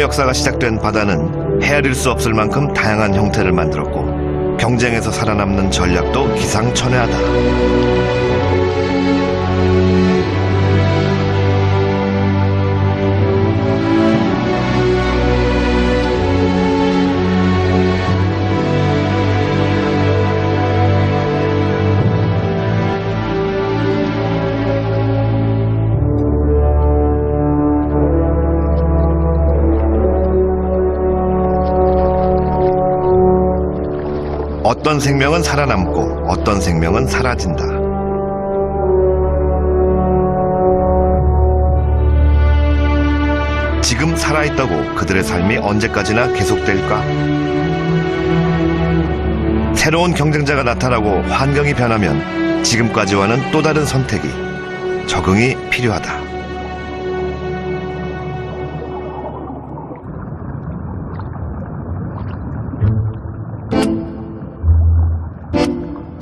생명의 역사가 시작된 바다는 헤아릴 수 없을 만큼 다양한 형태를 만들었고 경쟁에서 살아남는 전략도 기상천외하다. 어떤 생명은 살아남고 어떤 생명은 사라진다. 지금 살아있다고 그들의 삶이 언제까지나 계속될까? 새로운 경쟁자가 나타나고 환경이 변하면 지금까지와는 또 다른 선택이, 적응이 필요하다.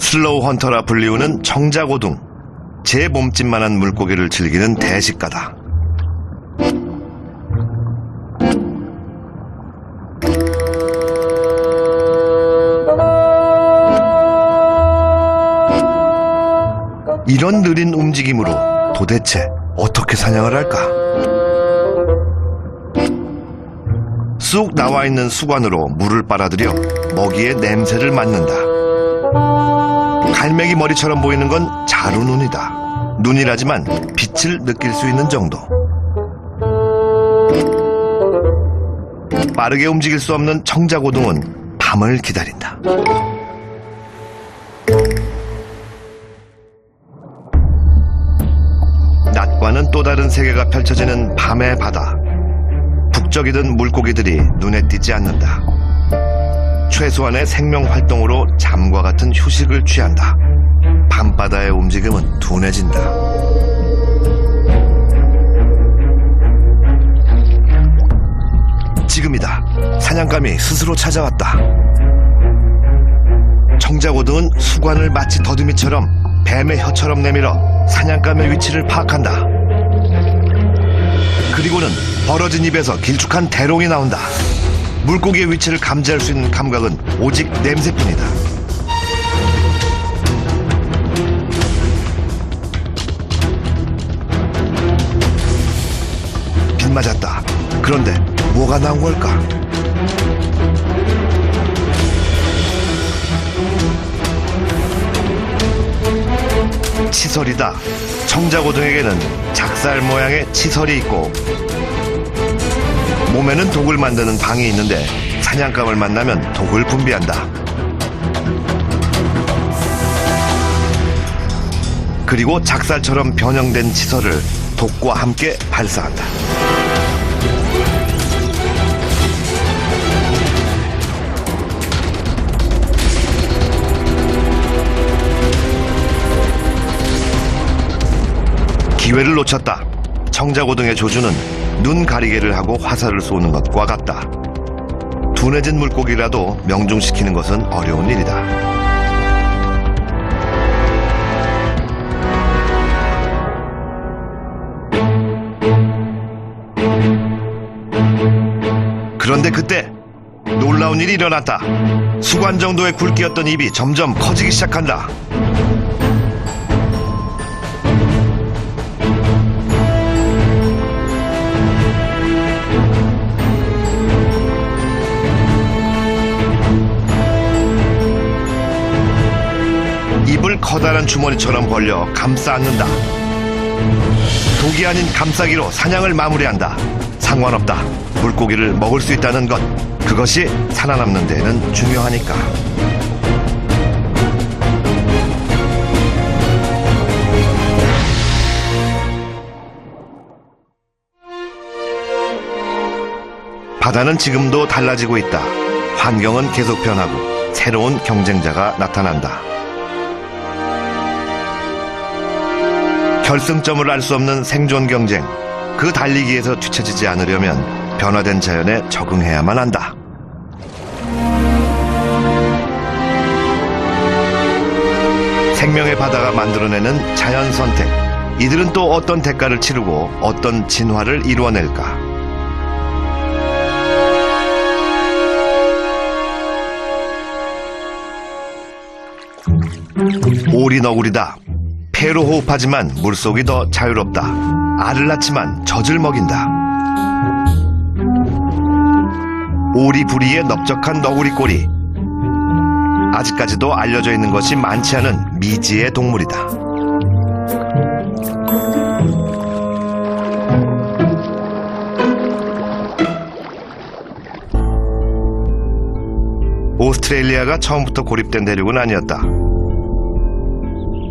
슬로우 헌터라 불리우는 청자고둥, 제 몸집만한 물고기를 즐기는 대식가다. 이런 느린 움직임으로 도대체 어떻게 사냥을 할까? 쑥 나와 있는 수관으로 물을 빨아들여 먹이의 냄새를 맡는다. 갈매기 머리처럼 보이는 건 자루눈이다. 눈이라지만 빛을 느낄 수 있는 정도. 빠르게 움직일 수 없는 청자고둥은 밤을 기다린다. 낮과는 또 다른 세계가 펼쳐지는 밤의 바다. 북적이던 물고기들이 눈에 띄지 않는다. 최소한의 생명활동으로 잠과 같은 휴식을 취한다. 밤바다의 움직임은 둔해진다. 지금이다. 사냥감이 스스로 찾아왔다. 청자고등은 수관을 마치 더듬이처럼 뱀의 혀처럼 내밀어 사냥감의 위치를 파악한다. 그리고는 벌어진 입에서 길쭉한 대롱이 나온다. 물고기의 위치를 감지할 수 있는 감각은 오직 냄새뿐이다. 빗 맞았다. 그런데 뭐가 나온 걸까? 치설이다. 청자고등에게는 작살 모양의 치설이 있고 몸에는 독을 만드는 방이 있는데 사냥감을 만나면 독을 분비한다. 그리고 작살처럼 변형된 치설을 독과 함께 발사한다. 기회를 놓쳤다. 청자고등의 조주는 눈 가리개를 하고 화살을 쏘는 것과 같다. 둔해진 물고기라도 명중시키는 것은 어려운 일이다. 그런데 그때 놀라운 일이 일어났다. 수관 정도의 굵기였던 입이 점점 커지기 시작한다. 입을 커다란 주머니처럼 벌려 감싸 안는다. 독이 아닌 감싸기로 사냥을 마무리한다. 상관없다. 물고기를 먹을 수 있다는 것, 그것이 살아남는 데에는 중요하니까. 바다는 지금도 달라지고 있다. 환경은 계속 변하고 새로운 경쟁자가 나타난다. 결승점을 알 수 없는 생존 경쟁, 그 달리기에서 뒤처지지 않으려면 변화된 자연에 적응해야만 한다. 생명의 바다가 만들어내는 자연 선택, 이들은 또 어떤 대가를 치르고 어떤 진화를 이루어낼까? 오리 너구리다. 폐로 호흡하지만 물속이 더 자유롭다. 알을 낳지만 젖을 먹인다. 오리 부리의 넓적한 너구리 꼬리. 아직까지도 알려져 있는 것이 많지 않은 미지의 동물이다. 오스트레일리아가 처음부터 고립된 대륙은 아니었다.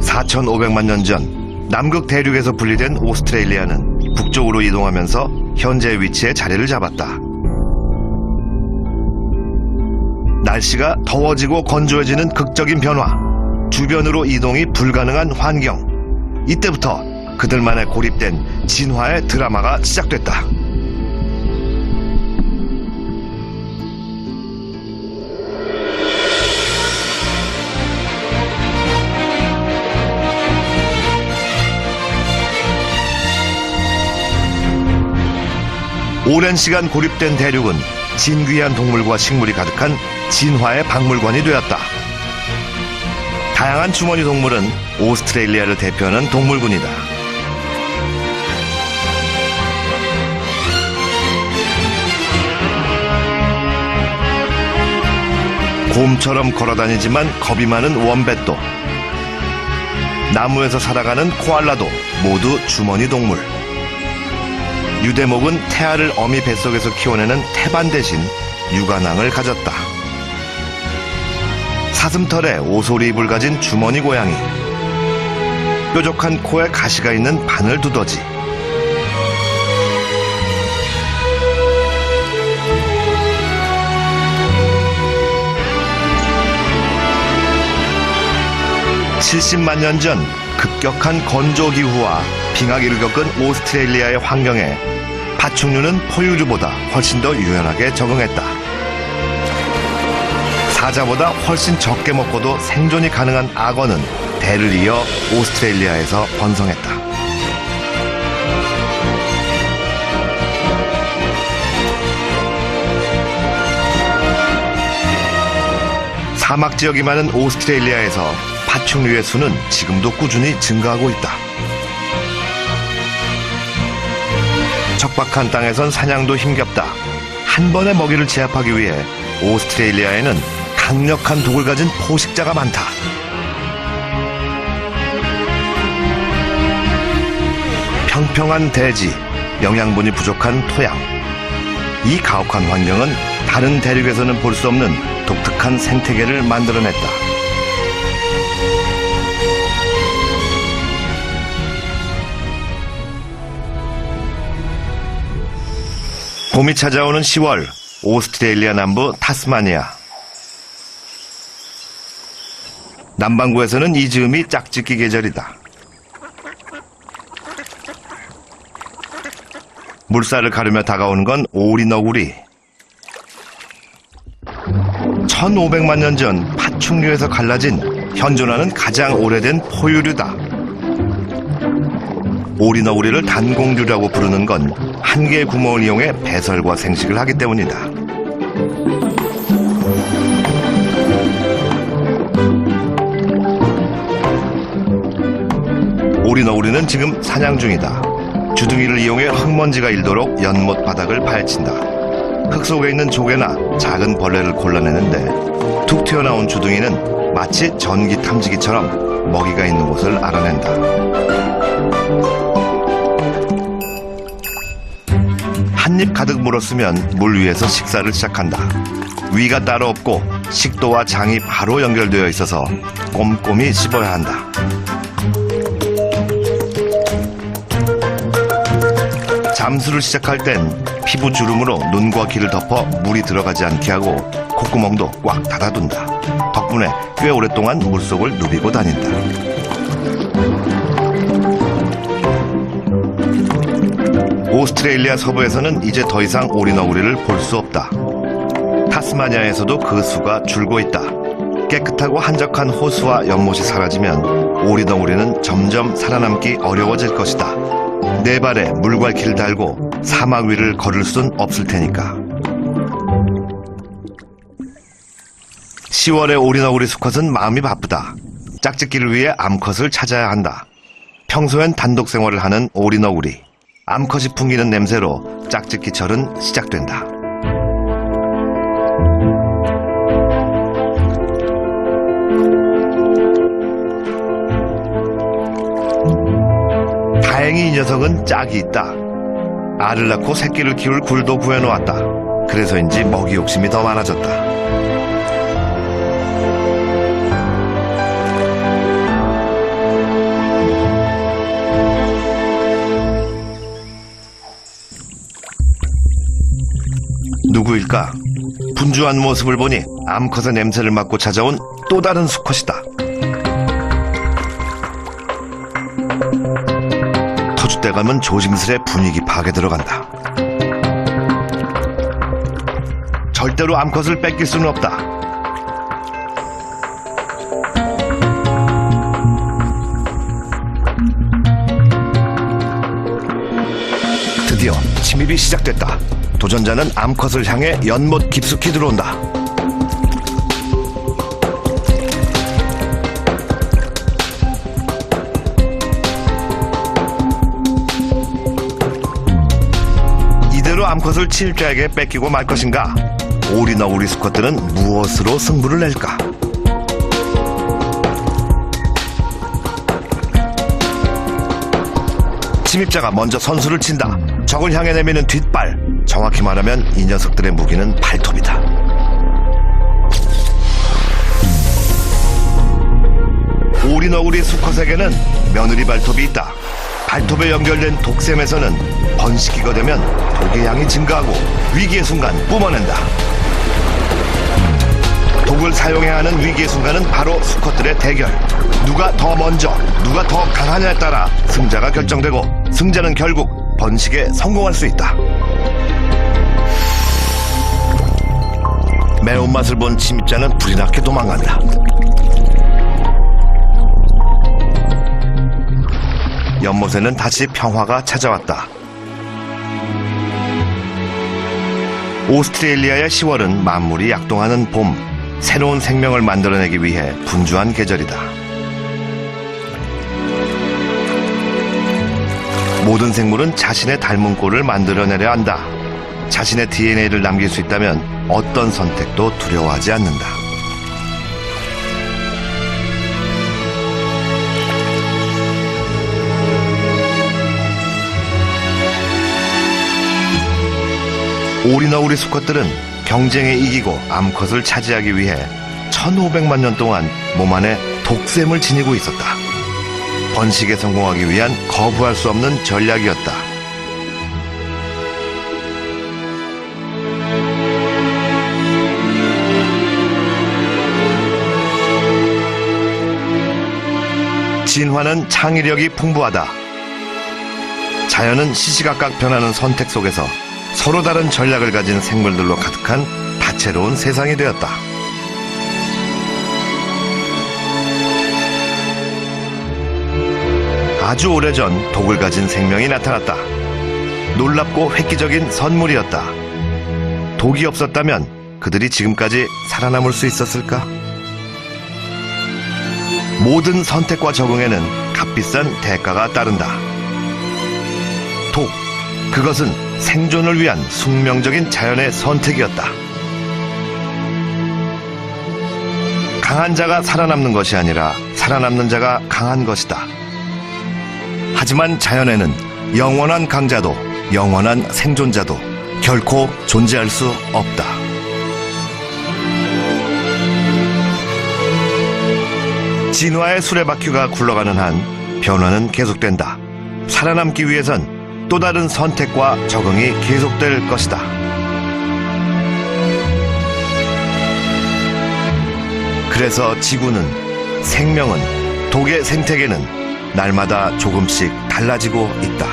4,500만 년 전 남극 대륙에서 분리된 오스트레일리아는 북쪽으로 이동하면서 현재 위치에 자리를 잡았다. 날씨가 더워지고 건조해지는 극적인 변화, 주변으로 이동이 불가능한 환경. 이때부터 그들만의 고립된 진화의 드라마가 시작됐다. 오랜 시간 고립된 대륙은 진귀한 동물과 식물이 가득한 진화의 박물관이 되었다. 다양한 주머니 동물은 오스트레일리아를 대표하는 동물군이다. 곰처럼 걸어다니지만 겁이 많은 원뱃도, 나무에서 살아가는 코알라도 모두 주머니 동물. 유대목은 태아를 어미 뱃속에서 키워내는 태반 대신 육아낭을 가졌다. 사슴털에 오소리 입을 가진 주머니 고양이, 뾰족한 코에 가시가 있는 바늘 두더지, (70만 년) 전 급격한 건조 기후와 빙하기를 겪은 오스트레일리아의 환경에 파충류는 포유류보다 훨씬 더 유연하게 적응했다. 사자보다 훨씬 적게 먹고도 생존이 가능한 악어는 대를 이어 오스트레일리아에서 번성했다. 사막 지역이 많은 오스트레일리아에서 파충류의 수는 지금도 꾸준히 증가하고 있다. 척박한 땅에선 사냥도 힘겹다. 한 번의 먹이를 제압하기 위해 오스트레일리아에는 강력한 독을 가진 포식자가 많다. 평평한 대지, 영양분이 부족한 토양. 이 가혹한 환경은 다른 대륙에서는 볼 수 없는 독특한 생태계를 만들어냈다. 봄이 찾아오는 10월, 오스트레일리아 남부 타스마니아. 남반구에서는 이 즈음이 짝짓기 계절이다. 물살을 가르며 다가오는 건 오리 너구리. 1500만 년 전 파충류에서 갈라진 현존하는 가장 오래된 포유류다. 오리 너구리를 단공류라고 부르는 건 한 개의 구멍을 이용해 배설과 생식을 하기 때문이다. 오리 너구리는 지금 사냥 중이다. 주둥이를 이용해 흙먼지가 일도록 연못 바닥을 파헤친다. 흙 속에 있는 조개나 작은 벌레를 골라내는데 툭 튀어나온 주둥이는 마치 전기 탐지기처럼 먹이가 있는 곳을 알아낸다. 한 입 가득 물었으면 물 위에서 식사를 시작한다. 위가 따로 없고 식도와 장이 바로 연결되어 있어서 꼼꼼히 씹어야 한다. 잠수를 시작할 땐 피부 주름으로 눈과 귀를 덮어 물이 들어가지 않게 하고 콧구멍도 꽉 닫아둔다. 덕분에 꽤 오랫동안 물속을 누비고 다닌다. 오스트레일리아 서부에서는 이제 더 이상 오리 너구리를 볼 수 없다. 타스마니아에서도 그 수가 줄고 있다. 깨끗하고 한적한 호수와 연못이 사라지면 오리 너구리는 점점 살아남기 어려워질 것이다. 네 발에 물갈퀴를 달고 사막 위를 걸을 순 없을 테니까. 10월의 오리 너구리 수컷은 마음이 바쁘다. 짝짓기를 위해 암컷을 찾아야 한다. 평소엔 단독 생활을 하는 오리너구리. 암컷이 풍기는 냄새로 짝짓기철은 시작된다. 다행히 이 녀석은 짝이 있다. 알을 낳고 새끼를 키울 굴도 구해놓았다. 그래서인지 먹이 욕심이 더 많아졌다. 누구일까? 분주한 모습을 보니 암컷의 냄새를 맡고 찾아온 또 다른 수컷이다. 터줏대 가면 조심스레 분위기 파악에 들어간다. 절대로 암컷을 뺏길 수는 없다. 드디어 침입이 시작됐다. 도전자는 암컷을 향해 연못 깊숙이 들어온다. 이대로 암컷을 침입자에게 뺏기고 말 것인가? 오리너구리 수컷들은 무엇으로 승부를 낼까? 침입자가 먼저 선수를 친다. 적을 향해 내미는 뒷발. 정확히 말하면 이 녀석들의 무기는 발톱이다. 오리너구리 수컷에게는 며느리 발톱이 있다. 발톱에 연결된 독샘에서는 번식기가 되면 독의 양이 증가하고 위기의 순간 뿜어낸다. 독을 사용해야 하는 위기의 순간은 바로 수컷들의 대결. 누가 더 먼저, 누가 더 강하냐에 따라 승자가 결정되고 승자는 결국 번식에 성공할 수 있다. 매운맛을 본 침입자는 불이 나게 도망간다. 연못에는 다시 평화가 찾아왔다. 오스트레일리아의 10월은 만물이 약동하는 봄, 새로운 생명을 만들어내기 위해 분주한 계절이다. 모든 생물은 자신의 닮은 꼴을 만들어내려 한다. 자신의 DNA를 남길 수 있다면 어떤 선택도 두려워하지 않는다. 오리너구리 수컷들은 경쟁에 이기고 암컷을 차지하기 위해 1500만 년 동안 몸 안에 독샘을 지니고 있었다. 번식에 성공하기 위한 거부할 수 없는 전략이었다. 진화는 창의력이 풍부하다. 자연은 시시각각 변하는 선택 속에서 서로 다른 전략을 가진 생물들로 가득한 다채로운 세상이 되었다. 아주 오래전 독을 가진 생명이 나타났다. 놀랍고 획기적인 선물이었다. 독이 없었다면 그들이 지금까지 살아남을 수 있었을까? 모든 선택과 적응에는 값비싼 대가가 따른다. 독, 그것은 생존을 위한 숙명적인 자연의 선택이었다. 강한 자가 살아남는 것이 아니라 살아남는 자가 강한 것이다. 하지만 자연에는 영원한 강자도 영원한 생존자도 결코 존재할 수 없다. 진화의 수레바퀴가 굴러가는 한 변화는 계속된다. 살아남기 위해선 또 다른 선택과 적응이 계속될 것이다. 그래서 지구는, 생명은, 독의 생태계는 날마다 조금씩 달라지고 있다.